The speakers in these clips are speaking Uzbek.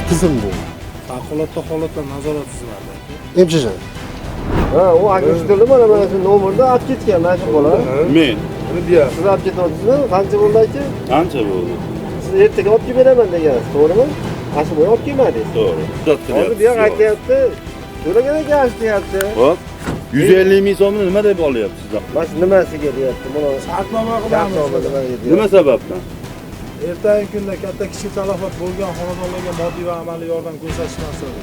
tizim bu. Favqulodda holatlar nazorat xizmati. MCJ. Ha, u agentlikda mana shu nomerda olib ketgan mana shu bola. Men Siz olib ketyapsizmi? Qancha bo'ldi aka? qancha bo'ldi? Siz ertaga olib kelib beraman degansiz, to'g'rimi? Asli bo'yi olib kelmadingiz. To'g'ri. Hozir bu yoq aytyapti. To'lagan ekan deyapti. Hop. 150 ming so'mni nima deb olyapsizlar? Mana shu nimasiga deyapti. Buni Shartnoma qilamiz. Nima sababdan? Ertangi kunda katta kichik talafot bo'lgan xonadonlarga moddiy va amaliy yordam ko'rsatish maqsadida.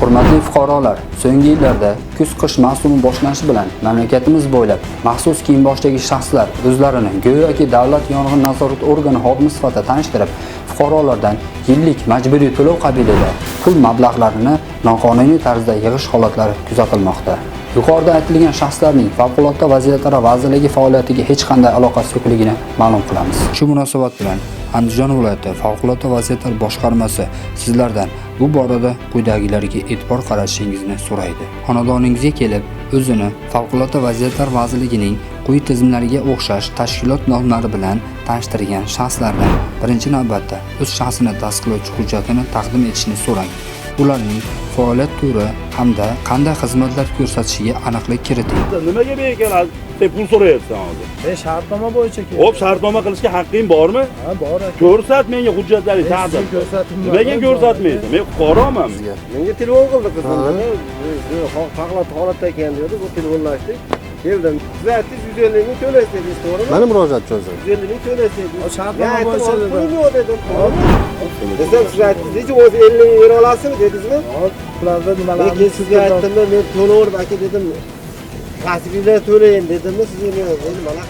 Hurmatli fuqarolar, so'nggi yillarda kuz-qish mavsumi boshlanishi bilan mamlakatimiz bo'ylab maxsus kiyim-boshdagi shaxslar o'zlarini go'yoki davlat yong'in nazorat organi xodimi sifatida tanishtirib, fuqarolardan yillik majburiy to'lov qabilida pul mablag'larini noqonuniy tarzda yig'ish holatlari kuzatilmoqda. Yuqorida aytilgan shaxslarning Favqulodda vaziyatlar vazirligi faoliyatiga hech qanday aloqasi yo'qligini ma'lum qilamiz. Shu munosabat bilan Andijon viloyati Favqulodda vaziyatlar boshqarmasi sizlardan bu borada quyidagilarga e'tibor qaratishingizni so'raydi. Xonadoningizga kelib, o'zini Favqulodda vaziyatlar vazirligining quyi tizimlariga o'xshash tashkilot nomlari bilan tanishtirgan shaxslardan birinchi navbatda o'z shaxsini tasdiqlovchi hujjatini taqdim etishni so'rang. Ularning faoliyat turi hamda qanday xizmatlar ko'rsatishiga aniqlik kiriting. Nimaga bekalad deb pul so'rayapsan hozir? Shartnoma bo'yicha kerak. Hop, shartnoma qilishga haqqing bormi? Ha, bor aka. Ko'rsat menga hujjatlaringni taqdim. Nimaga ko'rsatmaysan? Men fuqaroman. menga telefon qildi qizim. Favqulodda holatda ekan dedi, bu telefonlashdik. Keldim. Siz aytdingiz 150 ming to'laysiz dedingiz, to'g'rimi? Mana murojaat cho'zdim. 150 ming to'laysiz. Shartnoma bo'yicha dedim. Pul yo'q dedim. Desam siz aytdingiz, o'zi 50 ming bera olasizmi dedingizmi? Ularda nimalarni Lekin sizga aytdimda men to'laverdim aka dedim. Qasbingizdan to'layin dedimmi sizga men endi mana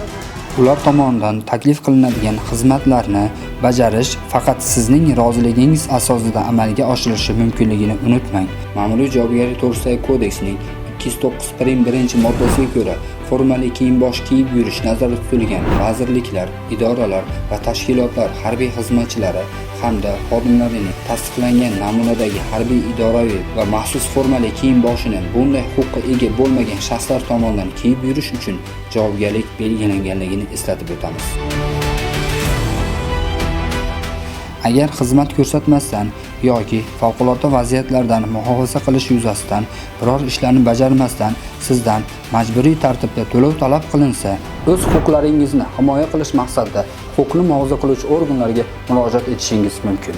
Ular tomonidan taklif qilinadigan xizmatlarni bajarish faqat sizning roziligingiz asosida amalga oshirilishi mumkinligini unutmang. Ma'muriy javobgarlik to'g'risidagi kodeksning 209.1-moddasiga ko'ra formali kiyim-bosh kiyib yurish nazarda tutilgan vazirliklar, idoralar va tashkilotlar harbiy xizmatchilari hamda xodimlarining tasdiqlangan namunadagi harbiy idoraviy va maxsus formali kiyim-boshini bunday huquqqa ega bo'lmagan shaxslar tomonidan kiyib yurish uchun javobgarlik belgilanganligini eslatib o'tamiz. Agar xizmat ko'rsatmasdan yoki favqulodda vaziyatlardan muhofaza qilish yuzasidan biror ishlarni bajarmasdan sizdan majburiy tartibda to'lov talab qilinsa, o'z huquqlaringizni himoya qilish maqsadida huquqni muhofaza qiluvchi organlarga murojaat etishingiz mumkin.